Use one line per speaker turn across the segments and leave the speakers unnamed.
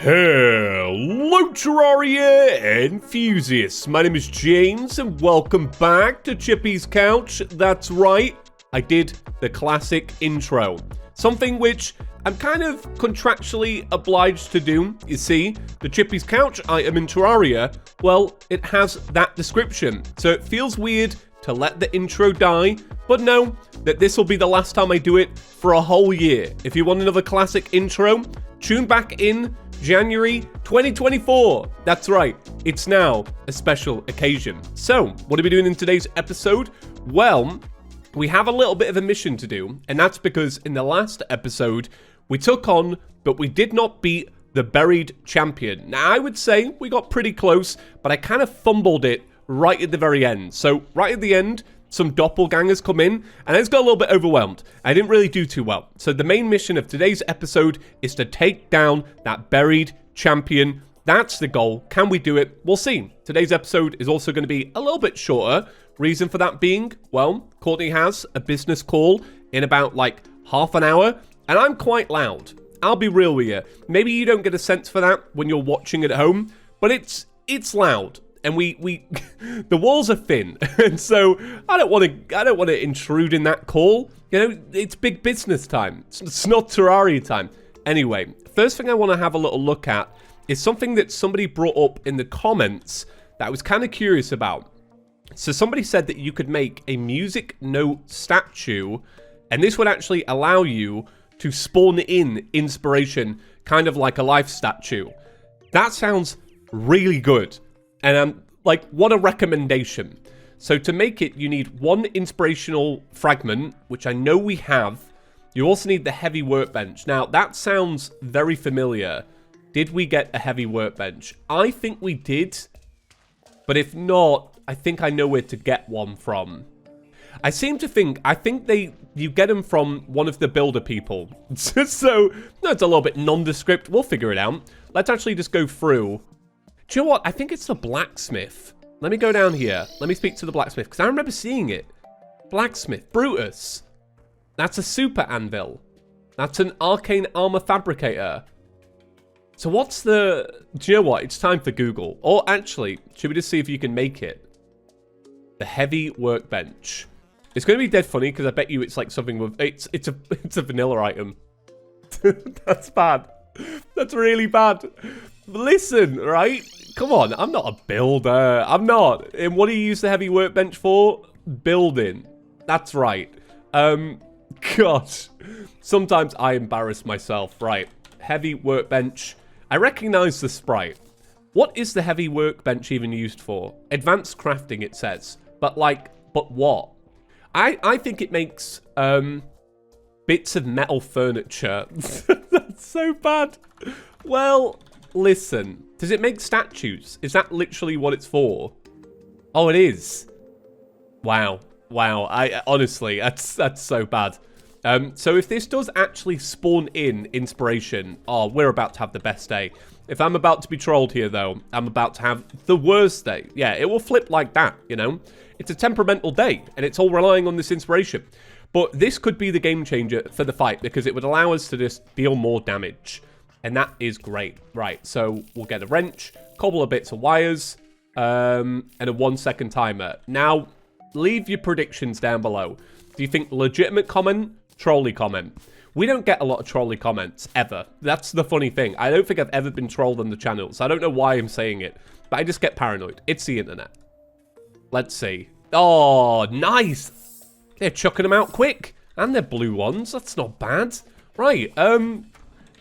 Hello Terraria enthusiasts, my name is James and welcome back to ChippysCouch. That's right, I did the classic intro. Something which I'm kind of contractually obliged to do. You see, the ChippysCouch item in Terraria, well, it has that description. So it feels weird to let the intro die, but know that this will be the last time I do it for a whole year. If you want another classic intro, tune back in January 2024. That's right, it's now a special occasion. So, what are we doing in today's episode? Well, we have a little bit of a mission to do, and that's because in the last episode, we took on, but we did not beat the buried champion. Now, I would say we got pretty close, but I kind of fumbled it right at the very end. So, right at the end, some doppelgangers come in, and I just got a little bit overwhelmed. I didn't really do too well. So the main mission of today's episode is to take down that buried champion. That's the goal. Can we do it? We'll see. Today's episode is also going to be a little bit shorter. Reason for that being, well, Courtney has a business call in about like half an hour, and I'm quite loud. I'll be real with you. Maybe you don't get a sense for that when you're watching at home, but it's loud. And we the walls are thin, and so I don't want to intrude in that call. You know, it's big business time. It's not Terraria time. Anyway, first thing I want to have a little look at is something that somebody brought up in the comments that I was kind of curious about. So somebody said that you could make a music note statue, and this would actually allow you to spawn in inspiration, kind of like a life statue. That sounds really good. And I'm like, what a recommendation. So to make it, you need one inspirational fragment, which I know we have. You also need the heavy workbench. Now, that sounds very familiar. Did we get a heavy workbench? I think we did. But if not, I think I know where to get one from. I think you get them from one of the builder people. So, that's a little bit nondescript. We'll figure it out. Let's actually just go through. Do you know what? I think it's the blacksmith. Let me go down here. Let me speak to the blacksmith, because I remember seeing it. Blacksmith. Brutus. That's a super anvil. That's an arcane armor fabricator. So what's the... Do you know what? It's time for Google. Or actually, should we just see if you can make it? The heavy workbench. It's going to be dead funny, because I bet you it's like something with... It's a vanilla item. That's bad. That's really bad. Listen, right? Come on, I'm not a builder. I'm not. And what do you use the heavy workbench for? Building. That's right. Gosh. Sometimes I embarrass myself. Right. Heavy workbench. I recognize the sprite. What is the heavy workbench even used for? Advanced crafting, it says. But what? I think it makes bits of metal furniture. That's so bad. Well, listen. Does it make statues? Is that literally what it's for? Oh, it is. Wow. Wow. Honestly, that's so bad. So if this does actually spawn in inspiration, oh, we're about to have the best day. If I'm about to be trolled here, though, I'm about to have the worst day. Yeah, it will flip like that, you know? It's a temperamental day, and it's all relying on this inspiration. But this could be the game changer for the fight, because it would allow us to just deal more damage. And that is great. Right, so we'll get a wrench, a couple of bits of wires, and a 1 second timer. Now, leave your predictions down below. Do you think legitimate comment, trolley comment? We don't get a lot of trolley comments, ever. That's the funny thing. I don't think I've ever been trolled on the channel, so I don't know why I'm saying it. But I just get paranoid. It's the internet. Let's see. Oh, nice. They're chucking them out quick. And they're blue ones. That's not bad. Right,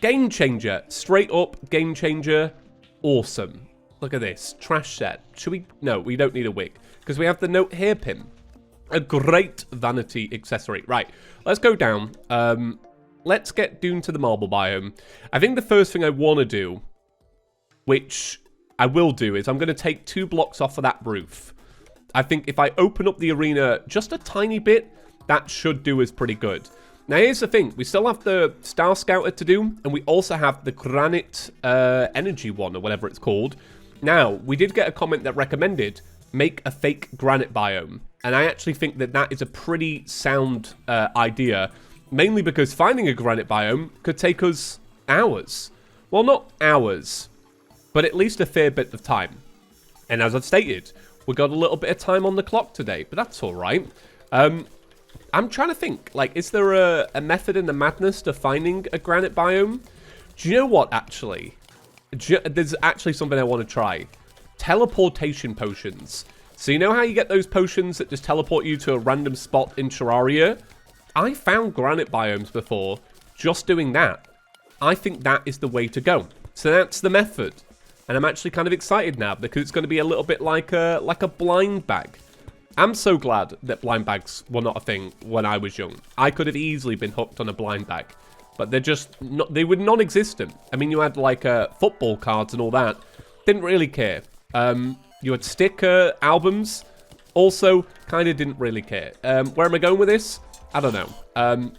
game changer. Straight up game changer. Awesome. Look at this. Trash set. Should we? No, we don't need a wig. Because we have the note hairpin. A great vanity accessory. Right. Let's go down. Let's get doomed to the marble biome. I think the first thing I want to do, which I will do, is I'm going to take 2 blocks off of that roof. I think if I open up the arena just a tiny bit, that should do us pretty good. Now, here's the thing. We still have the Star Scouter to do, and we also have the Granite Energy one, or whatever it's called. Now, we did get a comment that recommended make a fake granite biome, and I actually think that that is a pretty sound idea, mainly because finding a granite biome could take us hours. well, not hours, but at least a fair bit of time. And as I've stated, we got a little bit of time on the clock today, but that's all right. I'm trying to think, like, is there a method in the madness to finding a granite biome? Do you know what, actually? There's actually something I want to try. Teleportation potions. So you know how you get those potions that just teleport you to a random spot in Terraria? I found granite biomes before just doing that. I think that is the way to go. So that's the method. And I'm actually kind of excited now because it's going to be a little bit like a blind bag. I'm so glad that blind bags were not a thing when I was young. I could have easily been hooked on a blind bag. But they're just not, they were non-existent. I mean, you had like football cards and all that. Didn't really care. You had sticker albums. Also, kind of didn't really care. Where am I going with this? I don't know.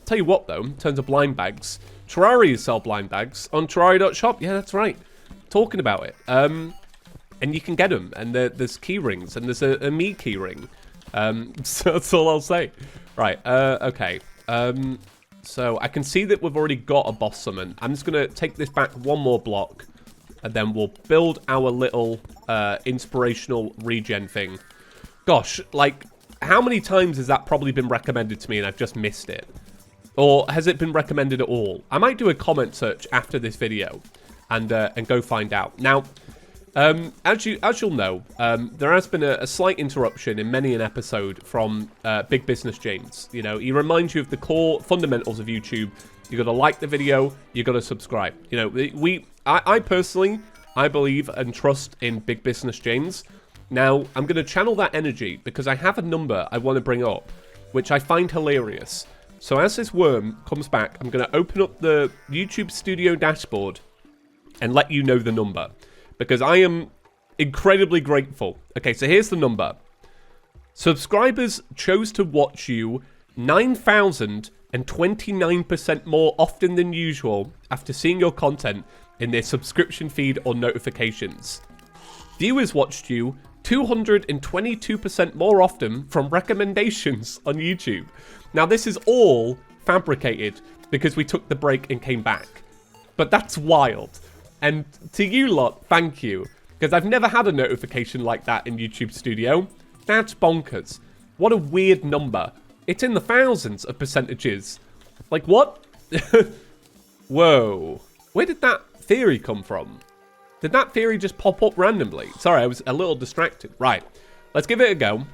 Tell you what, though, in terms of blind bags, Terraria sell blind bags on Terraria.shop. Yeah, that's right. Talking about it. And you can get them. And there's key rings. And there's a me key ring. So that's all I'll say. Right, okay. So I can see that we've already got a boss summon. I'm just going to take this back one more block. And then we'll build our little inspirational regen thing. Gosh, like, how many times has that probably been recommended to me and I've just missed it? Or has it been recommended at all? I might do a comment search after this video and go find out. Now, as you'll know, there has been a slight interruption in many an episode from Big Business James. You know, he reminds you of the core fundamentals of YouTube. You got to like the video. You got to subscribe. You know, I personally, I believe and trust in Big Business James. Now, I'm going to channel that energy because I have a number I want to bring up, which I find hilarious. So as this worm comes back, I'm going to open up the YouTube Studio dashboard and let you know the number. Because I am incredibly grateful. Okay, so here's the number. Subscribers chose to watch you 9,029% more often than usual after seeing your content in their subscription feed or notifications. Viewers watched you 222% more often from recommendations on YouTube. Now, this is all fabricated because we took the break and came back. But that's wild. And to you lot, thank you. Because I've never had a notification like that in YouTube Studio. That's bonkers. What a weird number. It's in the thousands of percentages. Like, what? Whoa. Where did that theory come from? Did that theory just pop up randomly? Sorry, I was a little distracted. Right. Let's give it a go.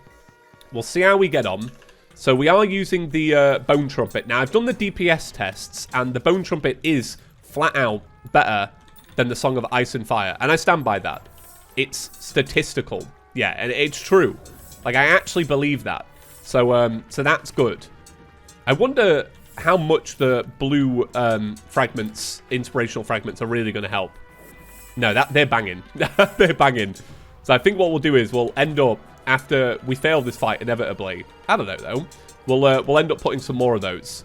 We'll see how we get on. So we are using the Bone Trumpet. Now, I've done the DPS tests, and the Bone Trumpet is flat out better than the Song of Ice and Fire. And I stand by that. It's statistical. Yeah, and it's true. Like, I actually believe that. So that's good. I wonder how much the blue fragments, inspirational fragments, are really going to help. No, they're banging. They're banging. So I think what we'll do is we'll end up, after we fail this fight inevitably, I don't know though, we'll end up putting some more of those.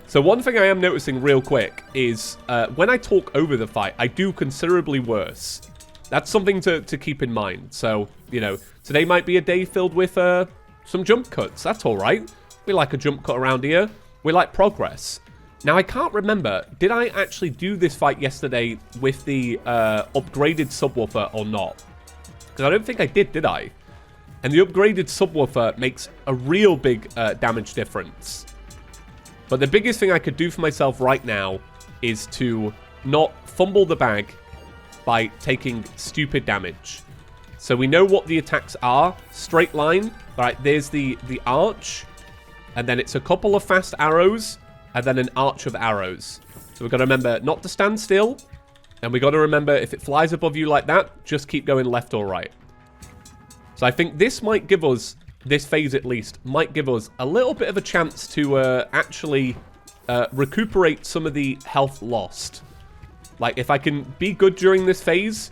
So one thing I am noticing real quick is when I talk over the fight, I do considerably worse. That's something to keep in mind. So, you know, today might be a day filled with some jump cuts. That's all right. We like a jump cut around here. We like progress. Now, I can't remember, did I actually do this fight yesterday with the upgraded subwoofer or not? Because I don't think I did I? And the upgraded subwoofer makes a real big damage difference. But the biggest thing I could do for myself right now is to not fumble the bag by taking stupid damage. So we know what the attacks are. Straight line. All right, there's the arch. And then it's a couple of fast arrows. And then an arch of arrows. So we've got to remember not to stand still. And we've got to remember if it flies above you like that, just keep going left or right. So I think this might give us, this phase at least, might give us a little bit of a chance to actually recuperate some of the health lost. Like, if I can be good during this phase,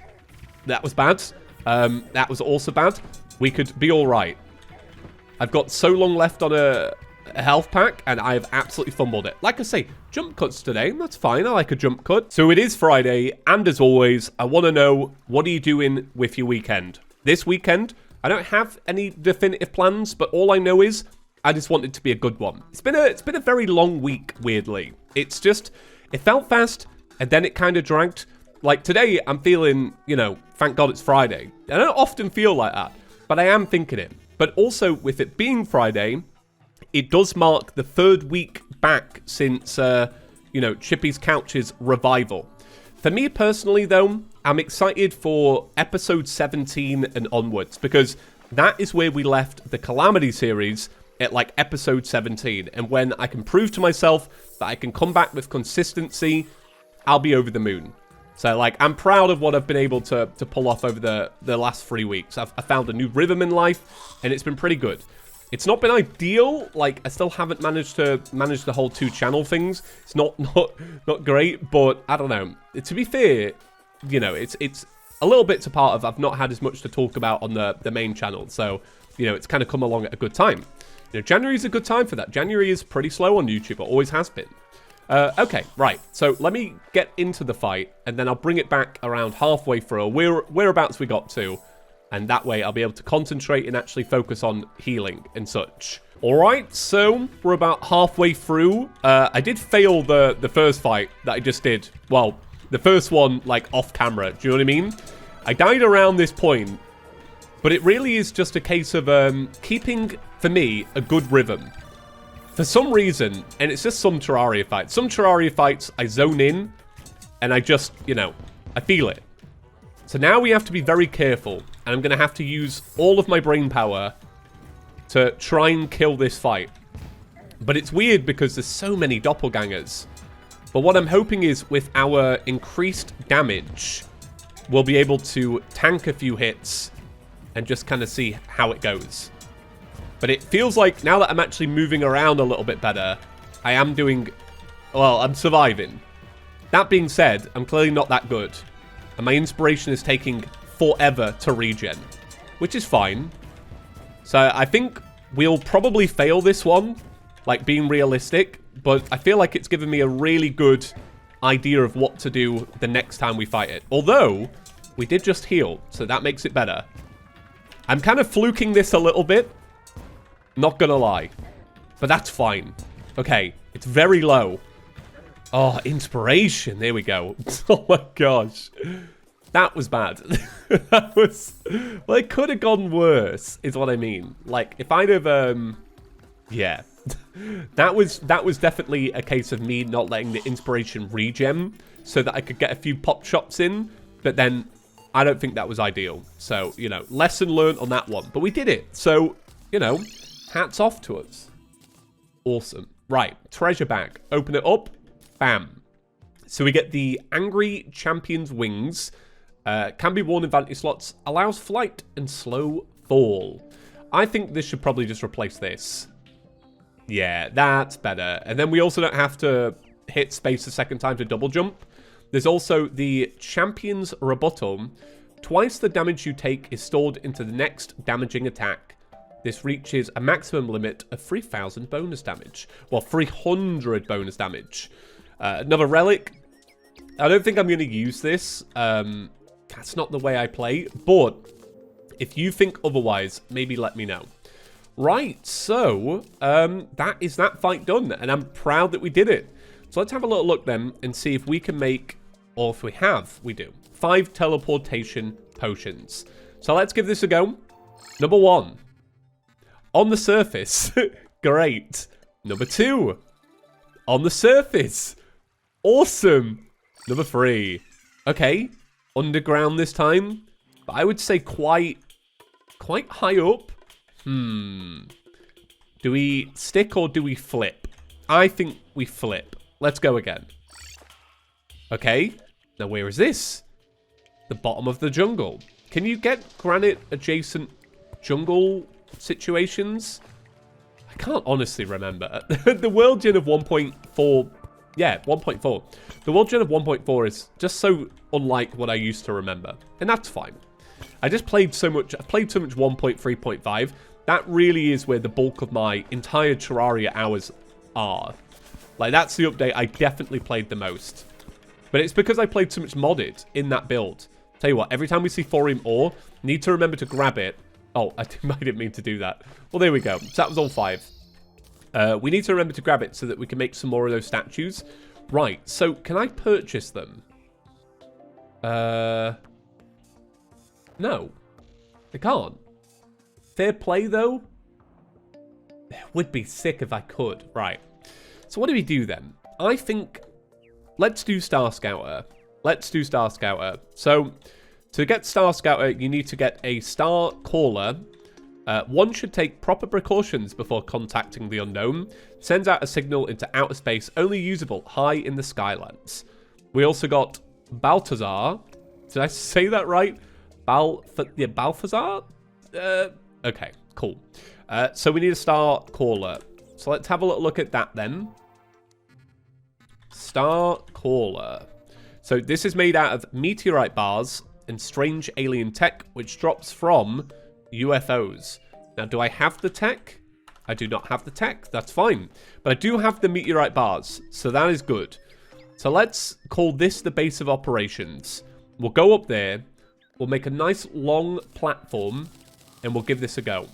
that was bad. That was also bad. We could be all right. I've got so long left on a health pack, and I have absolutely fumbled it. Like I say, jump cuts today. That's fine. I like a jump cut. So it is Friday, and as always, I want to know, what are you doing with your weekend? This weekend, I don't have any definitive plans, but all I know is I just want it to be a good one. It's been a very long week, weirdly. It's just, it felt fast, and then it kind of dragged. Like, today, I'm feeling, you know, thank God it's Friday. I don't often feel like that, but I am thinking it. But also, with it being Friday, it does mark the 3rd week back since, you know, ChippysCouch's revival. For me personally, though, I'm excited for episode 17 and onwards, because that is where we left the Calamity series at, like, episode 17. And when I can prove to myself that I can come back with consistency, I'll be over the moon. So, like, I'm proud of what I've been able to pull off over the last 3 weeks. I found a new rhythm in life, and it's been pretty good. It's not been ideal. Like, I still haven't managed to manage the whole 2-channel things. It's not great, but I don't know. To be fair, you know, it's a little bit to part of I've not had as much to talk about on the main channel. So, you know, it's kind of come along at a good time. You know, January is a good time for that. January is pretty slow on YouTube. It always has been. Okay, right. So let me get into the fight, and then I'll bring it back around halfway through. Whereabouts we got to. And that way I'll be able to concentrate and actually focus on healing and such. Alright, so we're about halfway through. I did fail the first fight that I just did. Well, the first one, like, off camera. Do you know what I mean? I died around this point. But it really is just a case of keeping, for me, a good rhythm. For some reason, and it's just some Terraria fights. Some Terraria fights, I zone in, and I just, you know, I feel it. So now we have to be very careful, and I'm going to have to use all of my brain power to try and kill this fight. But it's weird because there's so many doppelgangers. But what I'm hoping is with our increased damage, we'll be able to tank a few hits and just kind of see how it goes. But it feels like now that I'm actually moving around a little bit better, I am doing, well, I'm surviving. That being said, I'm clearly not that good. And my inspiration is taking forever to regen, which is fine. So I think we'll probably fail this one, like being realistic, but I feel like it's given me a really good idea of what to do the next time we fight it. Although, we did just heal, so that makes it better. I'm kind of fluking this a little bit, not gonna lie, but that's fine. Okay, it's very low. Oh, inspiration. There we go. Oh my gosh. That was bad. That was... Well, it could have gone worse, is what I mean. Like, if I'd have... Yeah. That was definitely a case of me not letting the inspiration regen so that I could get a few pop shots in. But then, I don't think that was ideal. So, you know, lesson learned on that one. But we did it. So, you know, hats off to us. Awesome. Right. Treasure bag. Open it up. Bam. So we get the Angry Champion's Wings. Can be worn in vanity slots. Allows flight and slow fall. I think this should probably just replace this. Yeah, that's better. And then we also don't have to hit space a second time to double jump. There's also the Champion's Rebuttal. Twice the damage you take is stored into the next damaging attack. This reaches a maximum limit of 3,000 bonus damage. Well, 300 bonus damage. Another relic. I don't think I'm going to use this. That's not the way I play. But if you think otherwise, maybe let me know. Right, so that is that fight done. And I'm proud that we did it. So let's have a little look then and see if we can make, or if we do, 5 teleportation potions. So let's give this a go. Number 1. On the surface. Great. Number 2. On the surface. Awesome. Number 3. Okay. Underground this time. But I would say quite high up. Do we stick or do we flip? I think we flip. Let's go again. Okay. Now where is this? The bottom of the jungle. Can you get granite adjacent jungle situations? I can't honestly remember. The world gen of 1.4... Yeah, 1.4. The world gen of 1.4 is just so unlike what I used to remember. And that's fine. I just played so much... I've played so much 1.3.5. That really is where the bulk of my entire Terraria hours are. Like, that's the update I definitely played the most. But it's because I played so much modded in that build. Tell you what, every time we see Thorium ore, need to remember to grab it. Oh, I didn't mean to do that. Well, there we go. So that was all 5. We need to remember to grab it so that we can make some more of those statues. Right, so can I purchase them? No. I can't. Fair play, though? It would be sick if I could. Right. So what do we do then? I think... Let's do Star Scouter. Let's do Star Scouter. So, to get Star Scouter, you need to get a Star Caller. One should take proper precautions before contacting the unknown. Sends out a signal into outer space, only usable high in the skylands. We also got Balthazar. Did I say that right? Balthazar? Okay, cool. So we need a Star Caller. So let's have a little look at that then. Star Caller. So this is made out of meteorite bars and strange alien tech, which drops from UFOs. Now, do I have the tech? I do not have the tech. That's fine. But I do have the meteorite bars, so that is good. So let's call this the base of operations. We'll go up there. We'll make a nice long platform, and we'll give this a go.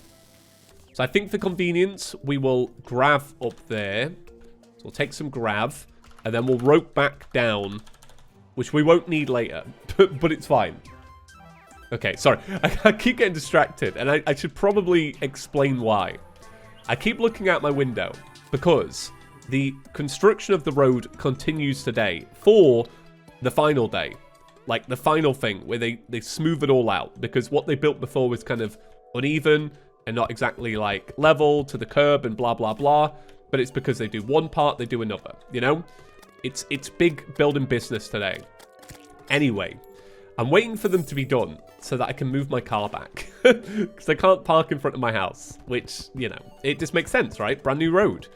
So I think for convenience, we will grav up there. So we'll take some grav, and then we'll rope back down, which we won't need later, but it's fine. Okay, sorry. I keep getting distracted, and I should probably explain why. I keep looking out my window because the construction of the road continues today for the final day. Like the final thing where they smooth it all out, because what they built before was kind of uneven and not exactly like level to the curb and blah, blah, blah. But it's because they do one part, they do another, you know? It's big building business today. Anyway, I'm waiting for them to be done so that I can move my car back. Because I can't park in front of my house, which, you know, it just makes sense, right? Brand new road.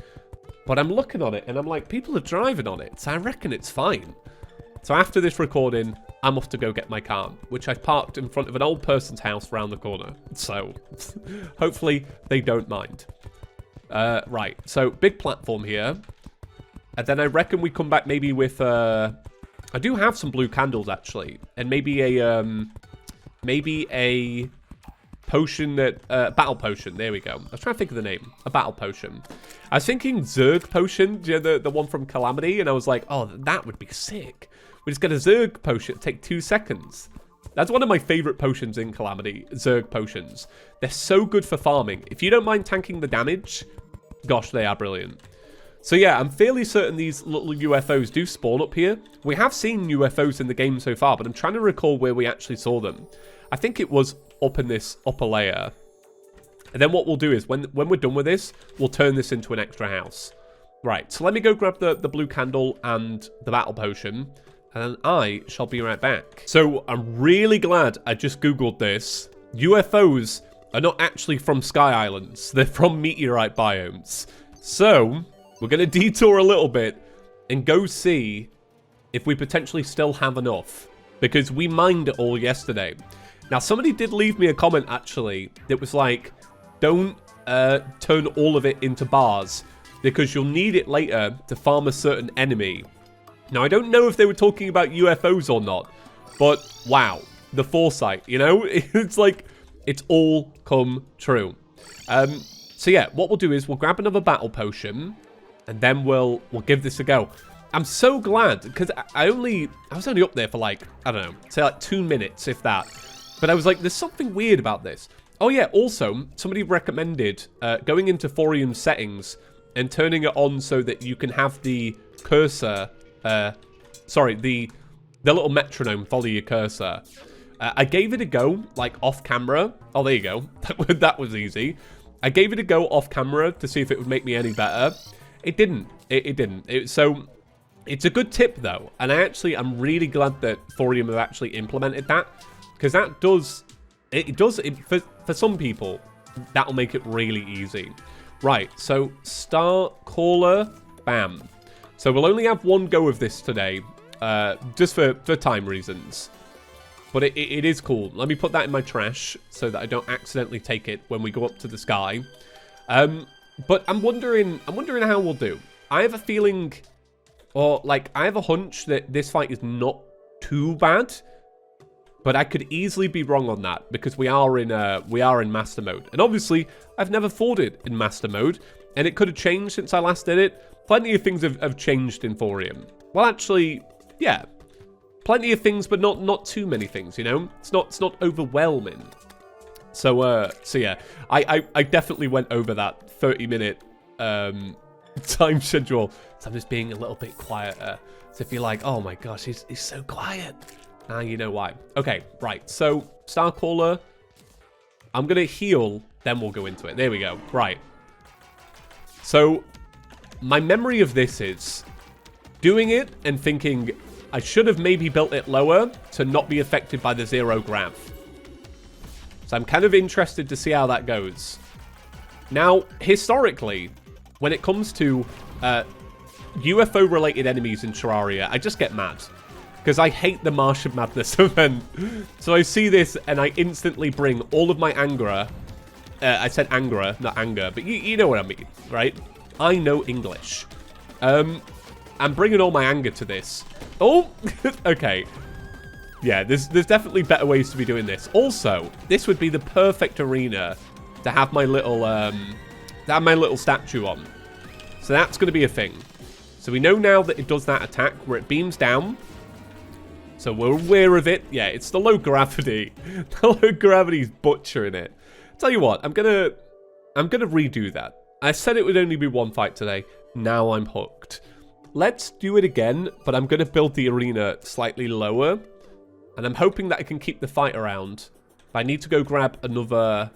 But I'm looking on it and I'm like, people are driving on it, so I reckon it's fine. So after this recording, I'm off to go get my car, which I parked in front of an old person's house around the corner. So hopefully they don't mind. Right, so big platform here. And then I reckon we come back maybe with... I do have some blue candles, actually. And maybe a potion that... battle potion, there we go. I was trying to think of the name. A battle potion. I was thinking Zerg potion, you know, the one from Calamity. And I was like, oh, that would be sick. We just get a Zerg potion, take 2 seconds. That's one of my favorite potions in Calamity, Zerg potions. They're so good for farming. If you don't mind tanking the damage, gosh, they are brilliant. So yeah, I'm fairly certain these little UFOs do spawn up here. We have seen UFOs in the game so far, but I'm trying to recall where we actually saw them. I think it was up in this upper layer. And then what we'll do is, when we're done with this, we'll turn this into an extra house. Right, so let me go grab the blue candle and the battle potion, and I shall be right back. So I'm really glad I just Googled this. UFOs are not actually from Sky Islands. They're from meteorite biomes. So we're going to detour a little bit and go see if we potentially still have enough, because we mined it all yesterday. Now, somebody did leave me a comment, actually, that was like, don't turn all of it into bars, because you'll need it later to farm a certain enemy. Now, I don't know if they were talking about UFOs or not, but wow, the foresight, you know? It's like, it's all come true. So yeah, what we'll do is we'll grab another battle potion, and then we'll give this a go. I'm so glad, because I was only up there for like, I don't know, say like 2 minutes, if that. But I was like, there's something weird about this. Oh yeah, also, somebody recommended going into Thorium settings and turning it on so that you can have the cursor, sorry, the little metronome follow your cursor. I gave it a go, like off camera. Oh, there you go. That was easy. I gave it a go off camera to see if it would make me any better. It didn't. It didn't. So it's a good tip though, and I'm really glad that Thorium have actually implemented that, because that does for some people that'll make it really easy. Right. So Star Caller, bam. So we'll only have one go of this today, just for time reasons. But it is cool. Let me put that in my trash so that I don't accidentally take it when we go up to the sky. But I'm wondering how we'll do. I have a feeling, or like I have a hunch that this fight is not too bad, but I could easily be wrong on that because we are in master mode, and obviously I've never fought it in master mode, and it could have changed since I last did it. Plenty of things have changed in Thorium. Well, actually, yeah, plenty of things, but not too many things, you know? It's not overwhelming. So yeah, I definitely went over that 30-minute time schedule. So I'm just being a little bit quieter. So if you're like, oh my gosh, he's so quiet. Now you know why. Okay, right. So Starcaller, I'm gonna heal, then we'll go into it. There we go. Right. So my memory of this is doing it and thinking I should have maybe built it lower to not be affected by the zero grav. So I'm kind of interested to see how that goes. Now, historically, when it comes to UFO-related enemies in Terraria, I just get mad. Because I hate the Martian Madness event. So I see this and I instantly bring all of my anger. I said anger, not anger, but you know what I mean, right? I know English. I'm bringing all my anger to this. Oh, okay. Yeah, there's definitely better ways to be doing this. Also, this would be the perfect arena to have my little statue on. So that's going to be a thing. So we know now that it does that attack where it beams down. So we're aware of it. Yeah, it's the low gravity. The low gravity's butchering it. Tell you what, I'm gonna redo that. I said it would only be one fight today. Now I'm hooked. Let's do it again, but I'm gonna build the arena slightly lower. And I'm hoping that I can keep the fight around. But I need to go grab another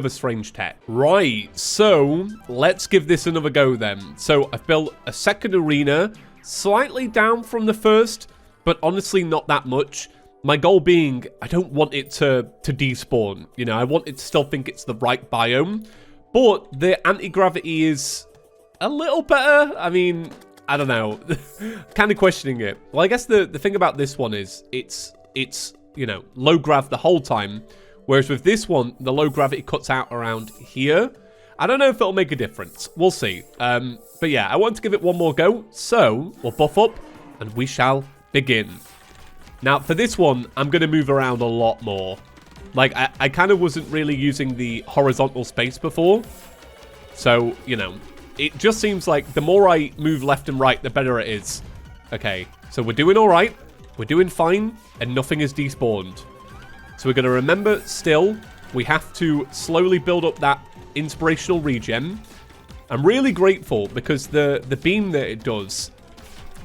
strange tech. Right, so let's give this another go then. So I've built a second arena, slightly down from the first, but honestly not that much. My goal being, I don't want it to despawn. You know, I want it to still think it's the right biome. But the anti-gravity is a little better. I mean, I don't know. Kind of questioning it. Well, I guess the thing about this one is it's you know, low grav the whole time. Whereas with this one, the low gravity cuts out around here. I don't know if it'll make a difference. We'll see. But yeah, I want to give it one more go. So we'll buff up and we shall begin. Now, for this one, I'm going to move around a lot more. Like, I kind of wasn't really using the horizontal space before. So, you know, it just seems like the more I move left and right, the better it is. Okay, so we're doing all right. We're doing fine, and nothing is despawned. So we're going to remember still, we have to slowly build up that inspirational regen. I'm really grateful because the beam that it does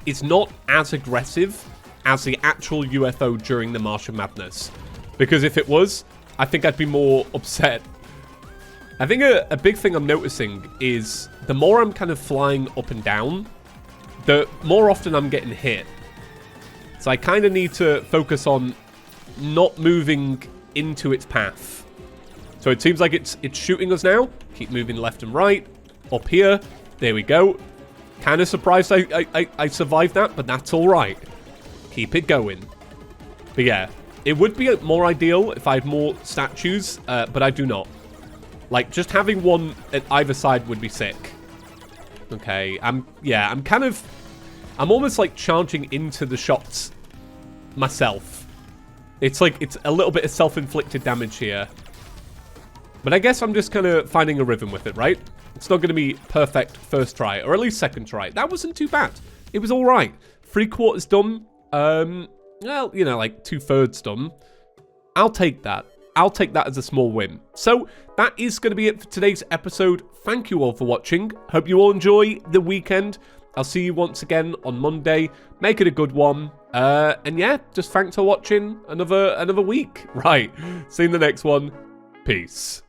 is not as aggressive as the actual UFO during the Martian Madness. Because if it was, I think I'd be more upset. I think a big thing I'm noticing is the more I'm kind of flying up and down, the more often I'm getting hit. So I kind of need to focus on not moving into its path. So it seems like it's shooting us now. Keep moving left and right. Up here. There we go. Kind of surprised I survived that, but that's all right. Keep it going. But yeah, it would be more ideal if I had more statues, but I do not. Like, just having one at either side would be sick. Okay, I'm almost like charging into the shots myself. It's like, it's a little bit of self-inflicted damage here. But I guess I'm just kind of finding a rhythm with it, right? It's not going to be perfect first try, or at least second try. That wasn't too bad. It was all right. 3/4 done. Well, you know, like 2/3 done. I'll take that. I'll take that as a small win. So that is going to be it for today's episode. Thank you all for watching. Hope you all enjoy the weekend. I'll see you once again on Monday. Make it a good one. And yeah, just thanks for watching another week. Right. See you in the next one. Peace.